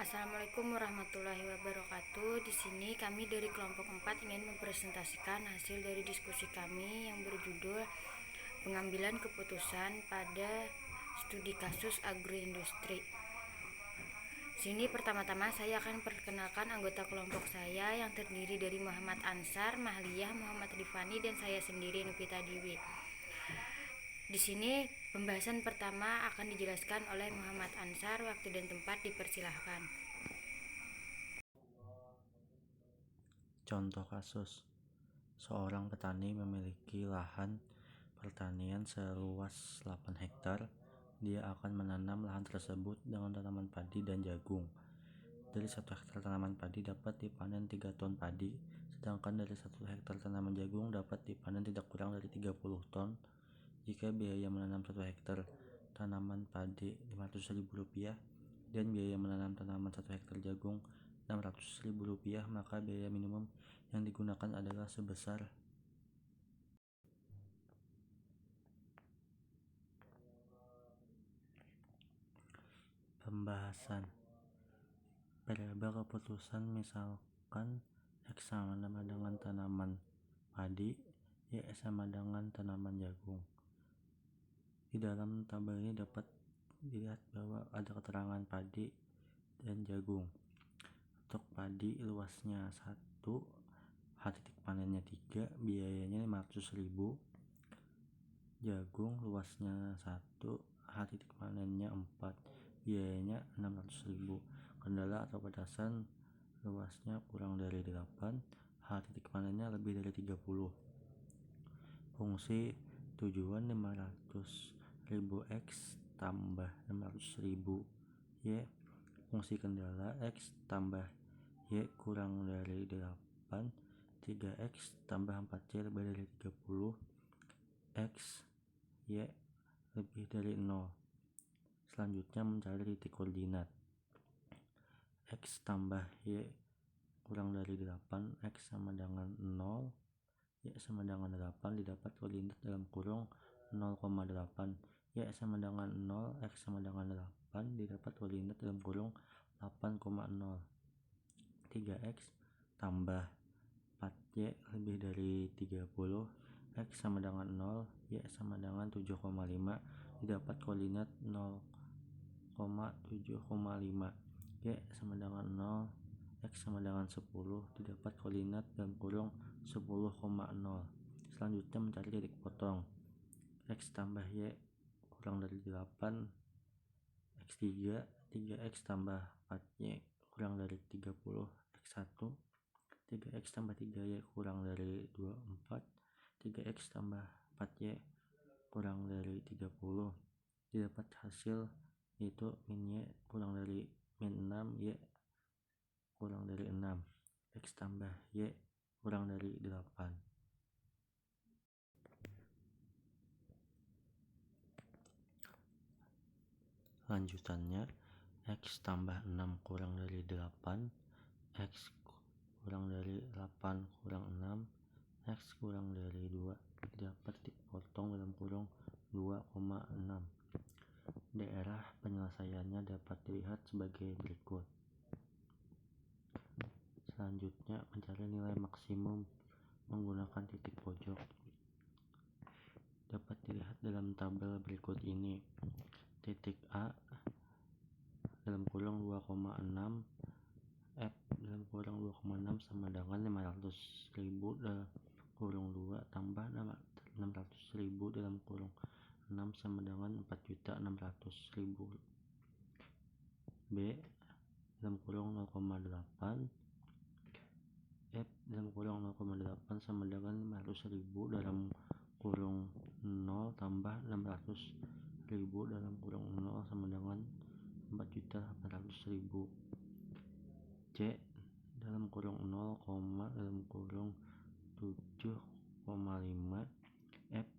Assalamualaikum warahmatullahi wabarakatuh. Di sini kami dari kelompok 4 ingin mempresentasikan hasil dari diskusi kami yang berjudul pengambilan keputusan pada studi kasus agroindustri. Sini pertama-tama saya akan perkenalkan anggota kelompok saya yang terdiri dari Muhammad Ansar, Mahliyah, Muhammad Rifani, dan saya sendiri Nupita Dewi. Di sini pembahasan pertama akan dijelaskan oleh Muhammad Ansar. Waktu dan tempat dipersilahkan. Contoh kasus, seorang petani memiliki lahan pertanian seluas 8 hektar. Dia akan menanam lahan tersebut dengan tanaman padi dan jagung. Dari 1 hektar tanaman padi dapat dipanen 3 ton padi, sedangkan dari 1 hektar tanaman jagung dapat dipanen tidak kurang dari 30 ton. Jika biaya menanam 1 hektar tanaman padi Rp500.000 dan biaya menanam tanaman 1 hektar jagung Rp600.000, maka biaya minimum yang digunakan adalah sebesar pembahasan variabel keputusan. Misalkan X sama dengan tanaman padi, Y sama dengan tanaman jagung. Di dalam tabel ini dapat dilihat bahwa ada keterangan padi dan jagung. Untuk padi luasnya 1, titik panennya 3, biayanya Rp500.000. Jagung luasnya 1, titik panennya 4, biayanya Rp600.000. Kendala atau batasan luasnya kurang dari 8, titik panennya lebih dari 30. Fungsi tujuan Rp500.000 X tambah Rp600.000 Y. Fungsi kendala X tambah Y kurang dari 8, 3X tambah 4Y lebih dari 30, X, Y lebih dari 0. Selanjutnya mencari titik koordinat. X tambah Y kurang dari 8, X sama dengan 0, Y sama dengan 8, didapat koordinat dalam kurung 0,8. Y sama dengan 0, X sama dengan 8, didapat koordinat dalam kurung 8,0. 3X tambah 4Y lebih dari 30, X sama dengan 0, Y sama dengan 7,5, didapat koordinat 0,7,5. Y sama dengan 0, X sama dengan 10, didapat koordinat dalam kurung 10,0. Selanjutnya mencari titik potong. X tambah Y kurang dari 8, X3, 3X tambah 4Y kurang dari 30, X1, 3X tambah 3Y kurang dari 24, 3X tambah 4Y kurang dari 30. Didapat hasil yaitu min Y kurang dari min 6, Y kurang dari 6, X tambah Y kurang dari 8. Lanjutannya, X tambah 6 kurang dari 8, X kurang dari 8 kurang 6, X kurang dari 2, dapat dipotong dalam kurung 2,6. Daerah penyelesaiannya dapat dilihat sebagai berikut. Selanjutnya mencari nilai maksimum menggunakan titik pojok. Dapat dilihat dalam tabel berikut ini. Titik A dalam kurung 2,6, F dalam kurung 2,6 sama dengan Rp500.000 dalam kurung 2 tambah Rp600.000 dalam kurung 6 sama dengan Rp4.600.000. B dalam kurung 0,8, F dalam kurung 0,8 sama dengan Rp500.000 dalam kurung 0 tambah Rp600.000 dalam kurung 0 sama dengan Rp4.800.000. C dalam kurung 0, dalam kurung 7,5, F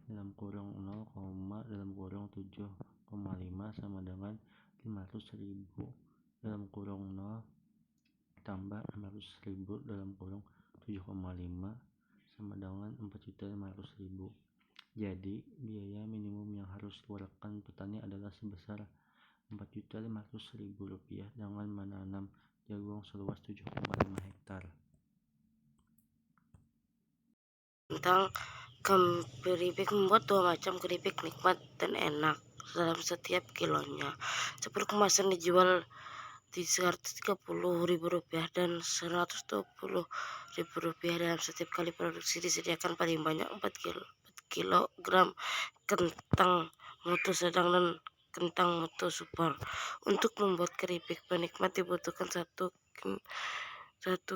dalam kurung 0, dalam kurung 7,5 sama dengan Rp500.000 dalam kurung 0 tambah Rp600.000 dalam kurung 7,5 sama dengan Rp4.500.000. Jadi biaya minimum yang harus dikeluarkan petani adalah sebesar Rp4.500.000 dengan menanam jagung seluas 7,5 hektar. Tentang keripik membuat 2 macam keripik nikmat dan enak dalam setiap kilonya. 10 kemasan dijual di Rp130.000 dan Rp120.000 dalam setiap kali produksi. Disediakan paling banyak 4 kilogram kentang mutu sedang dan kentang mutu super. Untuk membuat keripik penikmat dibutuhkan 1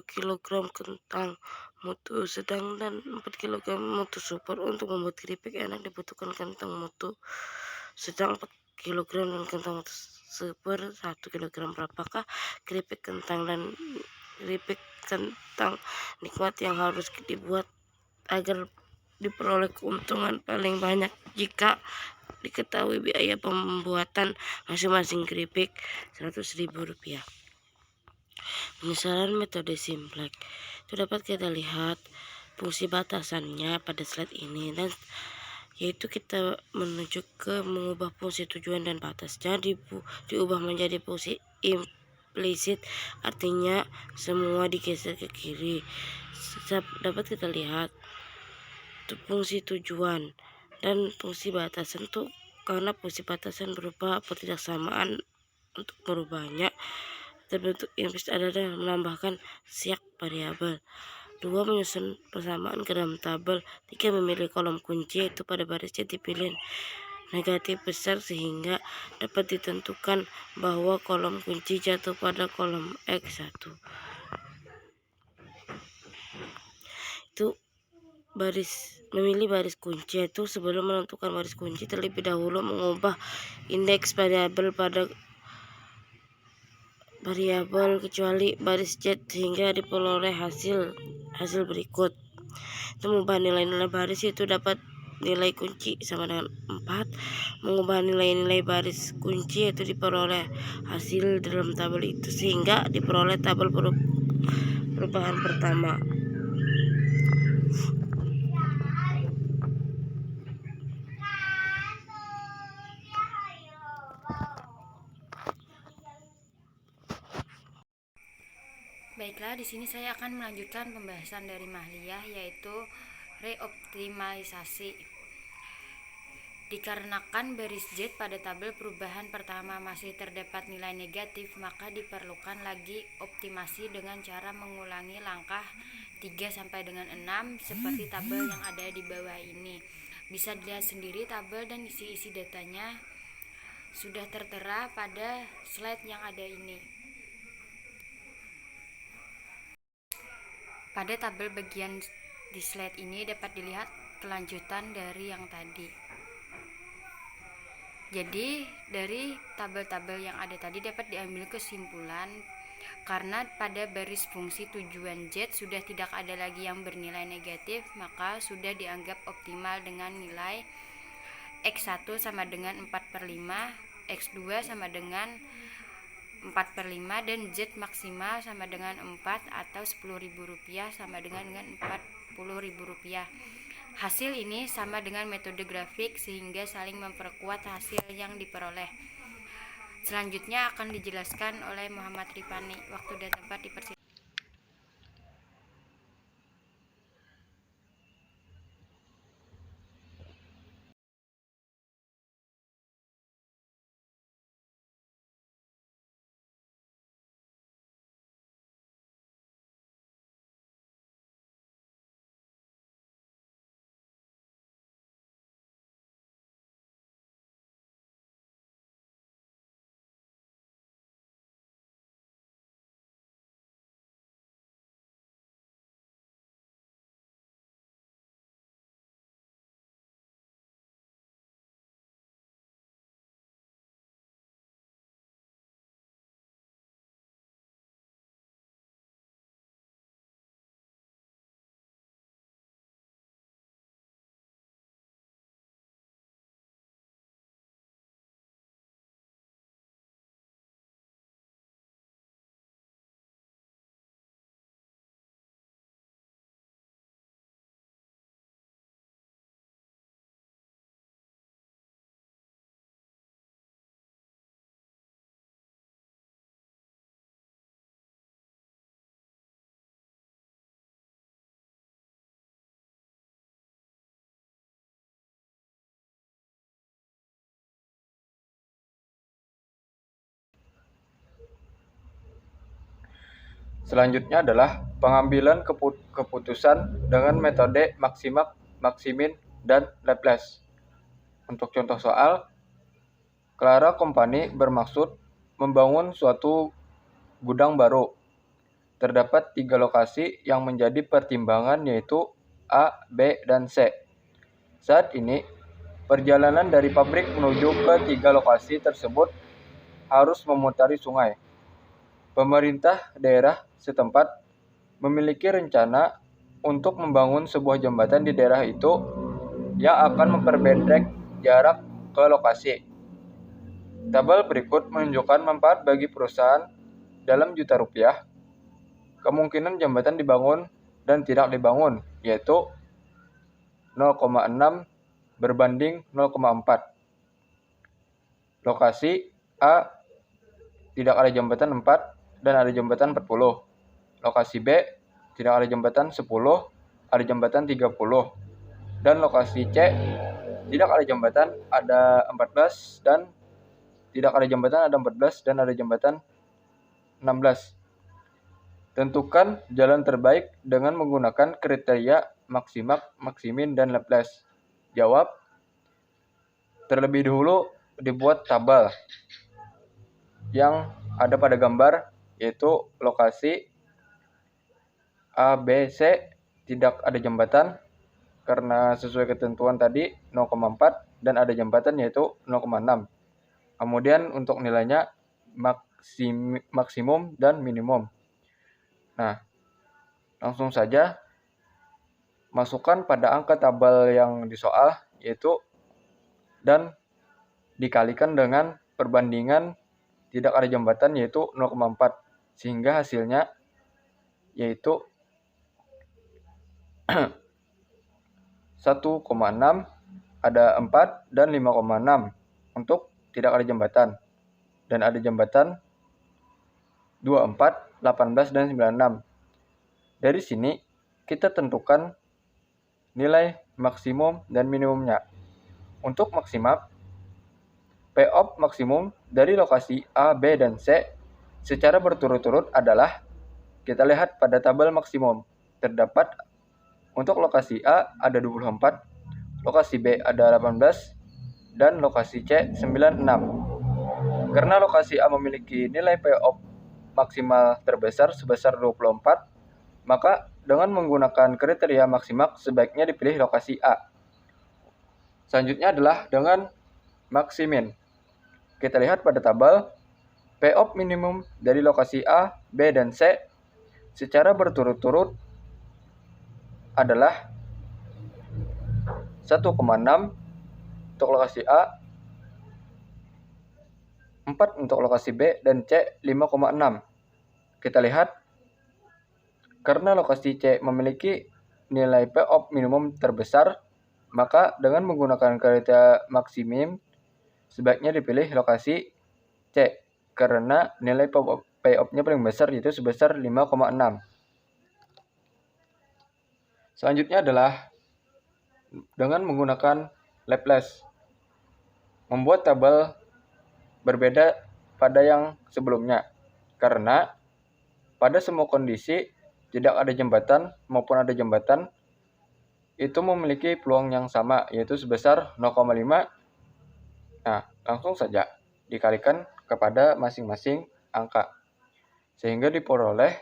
kilogram kentang mutu sedang dan 4 kilogram mutu super. Untuk membuat keripik enak dibutuhkan kentang mutu sedang 4 kilogram dan kentang mutu super 1 kilogram. Berapakah keripik kentang nikmat yang harus dibuat agar diperoleh keuntungan paling banyak? Jika diketahui biaya pembuatan masing-masing keripik Rp100.000. Penyesalan metode Simplex itu dapat kita lihat fungsi batasannya pada slide ini, dan yaitu kita menuju ke mengubah fungsi tujuan dan batasnya diubah menjadi fungsi implisit, artinya semua digeser ke kiri. Dapat kita lihat fungsi tujuan dan fungsi batasan tuh, karena fungsi batasan berupa ketidaksamaan, untuk merubahnya terbentuk implicit adalah menambahkan siak variabel. 2. Menyusun persamaan ke dalam tabel. 3. Memilih kolom kunci, yaitu pada baris C dipilih negatif besar sehingga dapat ditentukan bahwa kolom kunci jatuh pada kolom X1. Itu memilih baris kunci, itu sebelum menentukan baris kunci terlebih dahulu mengubah indeks variabel pada variabel kecuali baris Z sehingga diperoleh hasil berikut. Itu mengubah nilai-nilai baris, itu dapat nilai kunci sama dengan 4. Mengubah nilai-nilai baris kunci, yaitu diperoleh hasil dalam tabel itu sehingga diperoleh tabel perubahan pertama. Baiklah, di sini saya akan melanjutkan pembahasan dari Mahliyah, yaitu reoptimalisasi. Dikarenakan baris Z pada tabel perubahan pertama masih terdapat nilai negatif, maka diperlukan lagi optimasi dengan cara mengulangi langkah 3 sampai dengan 6 seperti tabel yang ada di bawah ini. Bisa dilihat sendiri tabel dan isi-isi datanya sudah tertera pada slide yang ada ini. Pada tabel bagian di slide ini dapat dilihat kelanjutan dari yang tadi. Jadi dari tabel-tabel yang ada tadi dapat diambil kesimpulan karena pada baris fungsi tujuan Z sudah tidak ada lagi yang bernilai negatif, maka sudah dianggap optimal dengan nilai X1 sama dengan 4/5, X2 sama dengan 4/5 dan Z maksimal sama dengan 4 atau Rp10.000 sama dengan Rp40.000. Hasil ini sama dengan metode grafik sehingga saling memperkuat hasil yang diperoleh. Selanjutnya akan dijelaskan oleh Muhammad Rifani. Waktu dan tempat dipersilakan. Selanjutnya adalah pengambilan keputusan dengan metode Maximin, dan Laplace. Untuk contoh soal, Clara Company bermaksud membangun suatu gudang baru. Terdapat 3 lokasi yang menjadi pertimbangan, yaitu A, B, dan C. Saat ini, perjalanan dari pabrik menuju ke 3 lokasi tersebut harus memutari sungai. Pemerintah daerah setempat memiliki rencana untuk membangun sebuah jembatan di daerah itu yang akan memperpendek jarak ke lokasi. Tabel berikut menunjukkan manfaat bagi perusahaan dalam juta rupiah. Kemungkinan jembatan dibangun dan tidak dibangun, yaitu 0,6 berbanding 0,4. Lokasi A, tidak ada jembatan 4 dan ada jembatan 40. Lokasi B, tidak ada jembatan 10, ada jembatan 30. Dan lokasi C, tidak ada jembatan, ada 14, dan tidak ada jembatan, ada 14, dan ada jembatan 16. Tentukan jalan terbaik dengan menggunakan kriteria Maximin, dan Laplace. Jawab. Terlebih dahulu dibuat tabel yang ada pada gambar, yaitu lokasi A, B, C tidak ada jembatan karena sesuai ketentuan tadi 0,4 dan ada jembatan yaitu 0,6. Kemudian untuk nilainya maksimum dan minimum. Nah, langsung saja masukkan pada angka tabel yang disoal, yaitu dan dikalikan dengan perbandingan tidak ada jembatan yaitu 0,4, sehingga hasilnya yaitu 1,6, ada 4 dan 5,6 untuk tidak ada jembatan, dan ada jembatan 24, 18, dan 96. Dari sini kita tentukan nilai maksimum dan minimumnya. Untuk maksimal, P of maksimum dari lokasi A, B, dan C secara berturut-turut adalah, kita lihat pada tabel maksimum, terdapat untuk lokasi A ada 24, lokasi B ada 18, dan lokasi C 96. Karena lokasi A memiliki nilai P of maksimal terbesar sebesar 24, maka dengan menggunakan kriteria maksimal sebaiknya dipilih lokasi A. Selanjutnya adalah dengan Maximin. Kita lihat pada tabel, P of minimum dari lokasi A, B, dan C secara berturut-turut adalah 1,6 untuk lokasi A, 4 untuk lokasi B, dan C 5,6. Kita lihat, karena lokasi C memiliki nilai P of minimum terbesar, maka dengan menggunakan kriteria maksimum sebaiknya dipilih lokasi C karena nilai P of-nya paling besar, yaitu sebesar 5,6. Selanjutnya adalah dengan menggunakan Laplace. Membuat tabel berbeda pada yang sebelumnya, karena pada semua kondisi tidak ada jembatan maupun ada jembatan itu memiliki peluang yang sama, yaitu sebesar 0,5. Nah, langsung saja dikalikan kepada masing-masing angka, sehingga diperoleh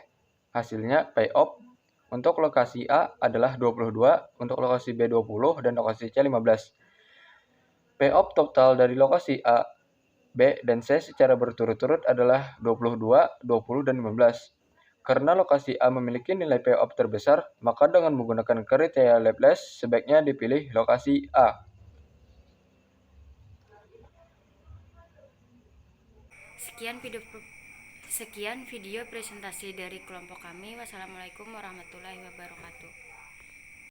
hasilnya P of untuk lokasi A adalah 22, untuk lokasi B 20, dan lokasi C 15. P of total dari lokasi A, B, dan C secara berturut-turut adalah 22, 20, dan 15. Karena lokasi A memiliki nilai P of terbesar, maka dengan menggunakan kriteria Laplace sebaiknya dipilih lokasi A. Sekian video presentasi dari kelompok kami. Wassalamualaikum warahmatullahi wabarakatuh.